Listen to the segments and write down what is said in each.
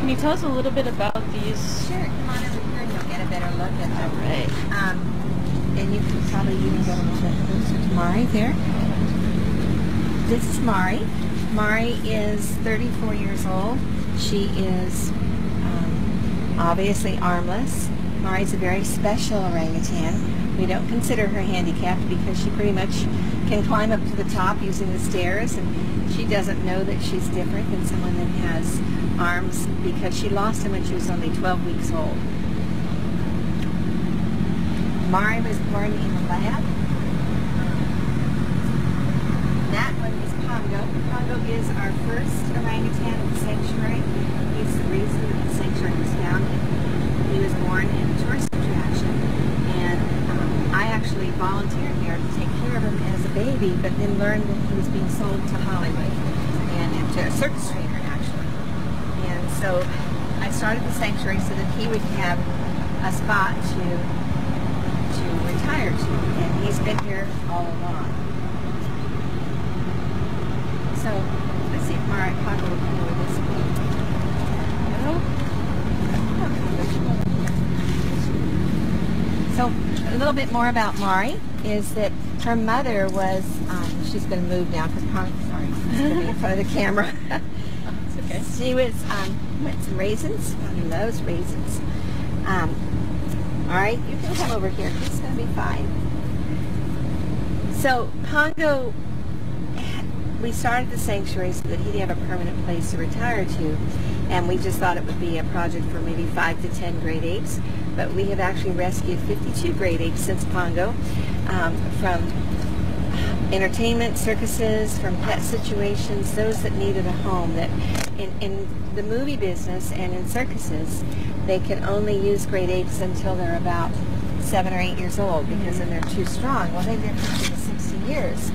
Can you tell us a little bit about these? Sure, come on over here and you'll get a better look at them. All right. And you can probably even get a little bit closer to Mari there. This is Mari. Mari is 34 years old. She is obviously armless. Mari's a very special orangutan. We don't consider her handicapped because she pretty much can climb up to the top using the stairs, and she doesn't know that she's different than someone that has arms because she lost them when she was only 12 weeks old. Mari was born in a lab. That one is Pongo. Pongo is our first orangutan at the sanctuary. He's the reason that the sanctuary was founded. He was born in a tourist attraction, and I actually volunteered there to take care of him as a baby, but then learned that he was being sold to Hollywood and to a circus trainer, actually. And so I started the sanctuary so that he would have a spot to retire to, and he's been here all along. So let's see if Pongo will come over this way. So a little bit more about Mari is that her mother was, she's going to move now because sorry, she's going to be in front of the camera. It's okay. She was, went some raisins. He loves raisins. All right, you can come over here. It's going to be fine. So Pongo, we started the sanctuary so that he'd have a permanent place to retire to, and we just thought it would be a project for maybe 5 to 10 great apes. But we have actually rescued 52 great apes since Pongo, from entertainment, circuses, from pet situations, those that needed a home. That in the movie business and in circuses, they can only use great apes until they're about 7 or 8 years old because then they're too strong. Well, they've been 50 to 60 years.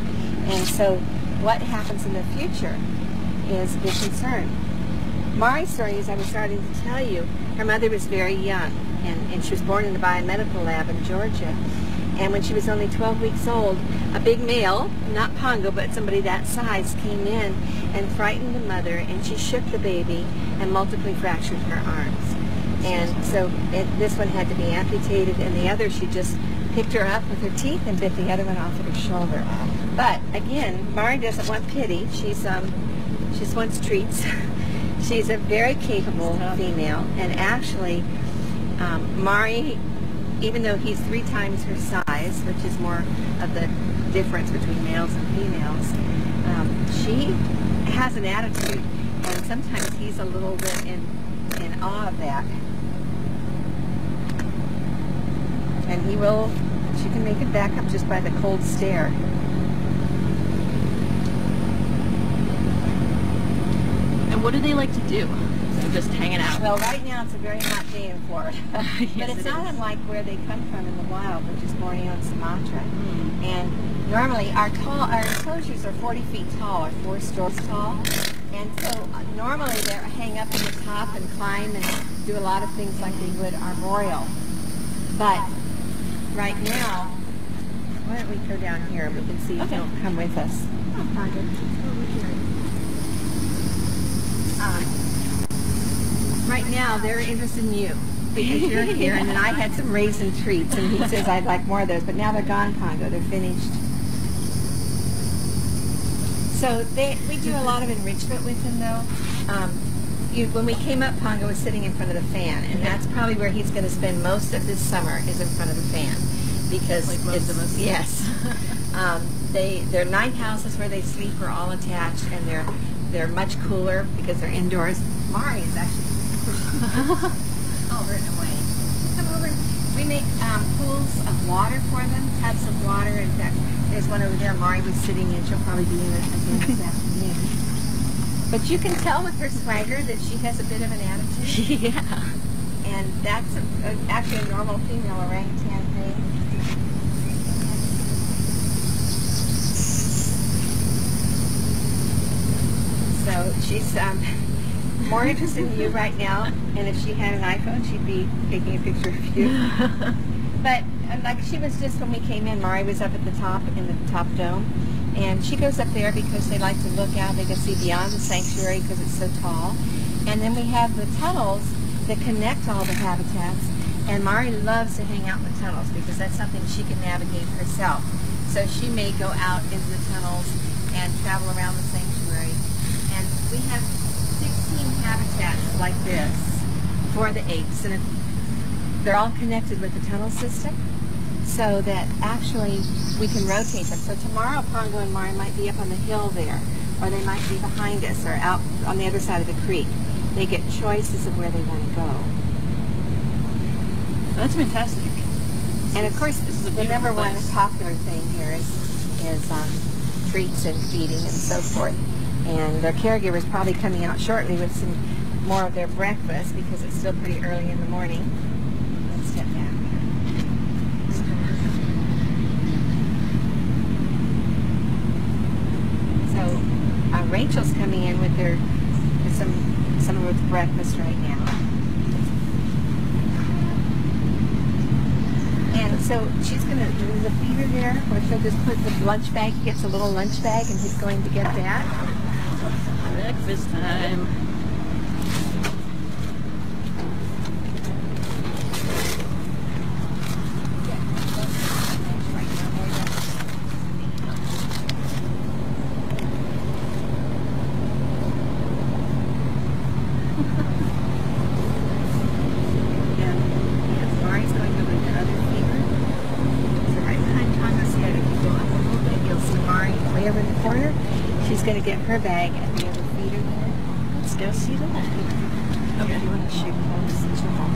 And so what happens in the future is a big concern. Mari's story, as I was starting to tell you, her mother was very young, and she was born in the biomedical lab in Georgia. And when she was only 12 weeks old, a big male, not Pongo, but somebody that size, came in and frightened the mother, and she shook the baby and multiply fractured her arms. And so this one had to be amputated, and the other, she just picked her up with her teeth and bit the other one off of her shoulder. But again, Mari doesn't want pity. She just wants treats. She's a very capable female, and actually, Mari, even though he's 3 times her size, which is more of the difference between males and females, she has an attitude, and sometimes he's a little bit in awe of that. And she can make it back up just by the cold stare. And what do they like to do? They're just hanging out. Well, right now it's a very hot day in Florida. Yes, but it's not unlike where they come from in the wild, which is Borneo and Sumatra. And normally our enclosures are 40 feet tall, or 4 stories tall. And so normally they hang up in the top and climb and do a lot of things like they would arboreal. But right now, why don't we go down here? We can see if you'll come with us. Oh, Pongo, over here. Right now, they're interested in you because you're here, and then I had some raisin treats, and he says I'd like more of those, but now they're gone, Pongo. They're finished. So we do a lot of enrichment with them, though. When we came up, Pongo was sitting in front of the fan, and that's probably where he's going to spend most of this summer, is in front of the fan, because like most of us. Yes. Their night houses where they sleep are all attached, and they're much cooler because they're indoors. Mari is actually over and away. Come over. We make pools of water for them, tubs of water. In fact, there's one over there Mari was sitting in. She'll probably be in it again this afternoon. But you can tell with her swagger that she has a bit of an attitude. Yeah. And that's actually a normal female orangutan thing. So she's more interested in you right now, and if she had an iPhone, she'd be taking a picture of you. But like she was just when we came in, Mari was up at the top in the top dome, and she goes up there because they like to look out. They can see beyond the sanctuary because it's so tall. And then we have the tunnels that connect all the habitats. And Mari loves to hang out in the tunnels because that's something she can navigate herself. So she may go out into the tunnels and travel around the sanctuary. And we have 16 habitats like this for the apes. And they're all connected with the tunnel system so that actually we can rotate them. So tomorrow Pongo and Mari might be up on the hill there, or they might be behind us or out on the other side of the creek. They get choices of where they want to go. That's fantastic. And of course, the number one popular thing here is treats and feeding and so forth. And their caregiver's probably coming out shortly with some more of their breakfast because it's still pretty early in the morning. Let's step back. So Rachel's coming in with some of her breakfast right now. And so she's going to do the feeder there, where she'll just put the lunch bag. He gets a little lunch bag, and he's going to get that. Breakfast time. She's going to get her bag and the other feeder there. Let's go see that. Okay. You want to shoot close since you're home?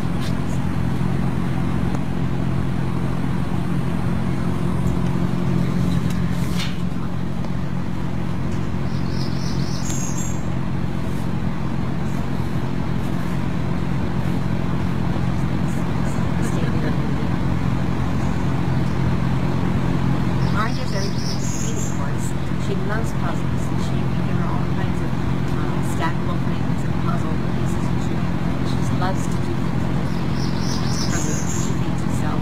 She loves puzzles, and she can give her all kinds of stackable things and puzzle pieces, and she just loves to do puzzles. She feeds herself.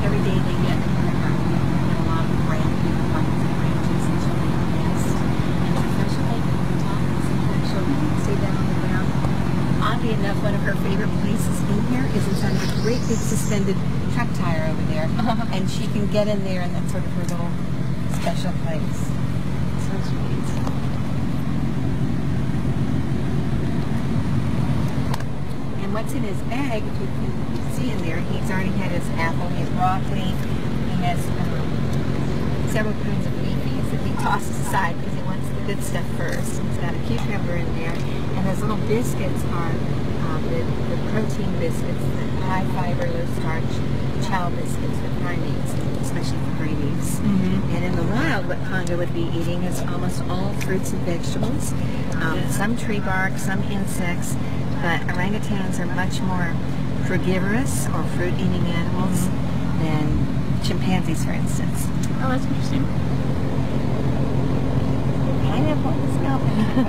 Every day they get a lot of brand new buckets and branches, and she'll make a nest. And she'll make it on top, and sometimes she'll stay down on the ground. Oddly enough, one of her favorite places in here is inside of a great big suspended truck tire over there, and she can get in there, and that's sort of her little special place. So sweet. And what's in his bag, if you can see in there, he's already had his apple, he has broccoli, he has several kinds of leafies that he tosses aside because he wants the good stuff first. He's got a cucumber in there, and his little biscuits are the protein biscuits, the high fiber, low starch chow biscuits for primates, especially for babies. And in the wild, what Pongo would be eating is almost all fruits and vegetables, some tree bark, some insects, but orangutans are much more frugivorous or fruit-eating animals than chimpanzees, for instance. Oh, that's interesting. Pineapple in his mouth.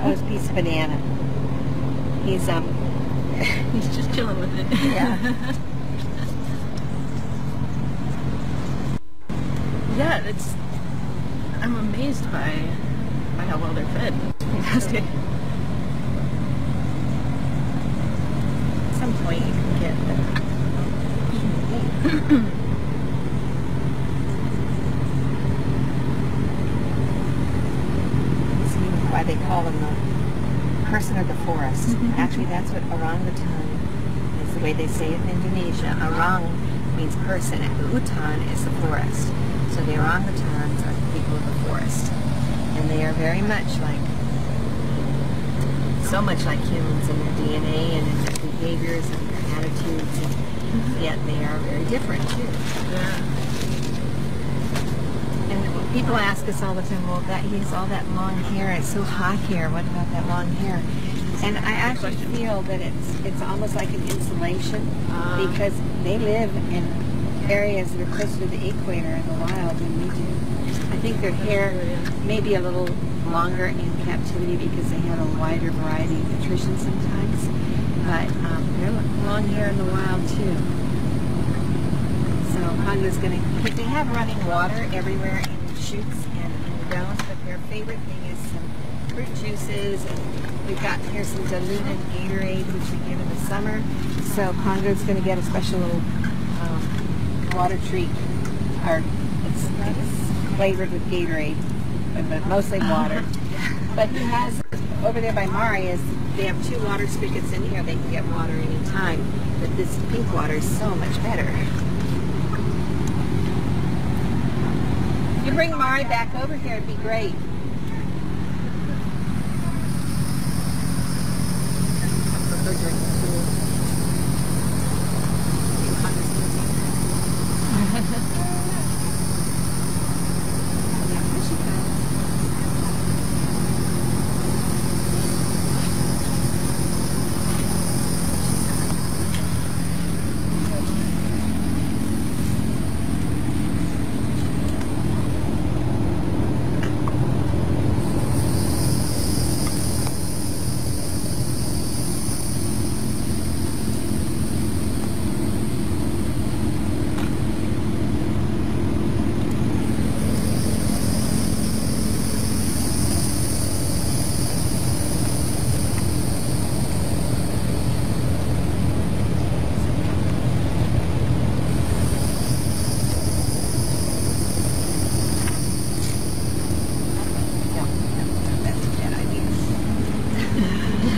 Oh, it's a piece of banana. He's just chilling with it. Yeah. Yeah, I'm amazed by how well they're fed. Fantastic. At some point you can get See why they call them the person of the forest. Actually, that's what orangutan is, the way they say it in Indonesia. Orang means person, and utan is the forest. So the orangutans are the people of the forest. And they are very much like, so much like humans in their DNA and in their behaviors and their attitudes, and yet they are very different too. Yeah. And people ask us all the time, well, he has all that long hair, it's so hot here, what about that long hair? And I actually feel that it's almost like an insulation because they live in areas that are closer to the equator in the wild than we do. I think their hair may be a little longer in captivity because they have a wider variety of nutrition sometimes, but they're long hair in the wild too. So Pongo's going to, they have running water everywhere in the chutes and in the domes, but they're their favorite thing is some fruit juices, and we've got here some diluted Gatorade, which we give in the summer. So Pongo's going to get a special little water treat, or it's flavored with Gatorade, but mostly water. But he has, over there by Maria's, they have 2 water spigots in here. They can get water anytime. But this pink water is so much better. If you bring Mari back over here, it'd be great.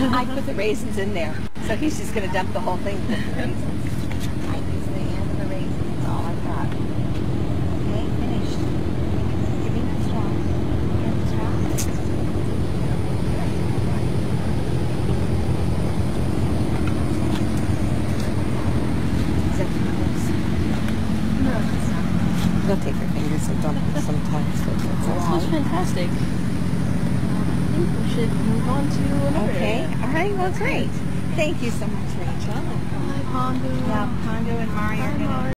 I put the raisins in there, so he's just going to dump the whole thing with the raisins. I use the end of the raisins. That's all I've got. Okay, finished. Give me the straw. Get the straw. Is that too close? No, it's not. They'll take their fingers and dump it sometimes. But That smells fantastic. I think we should move on to another okay, area. all right, well, great. Thank you so much, Rachel. Bye, Pongo. Now, Pongo and Mari are going to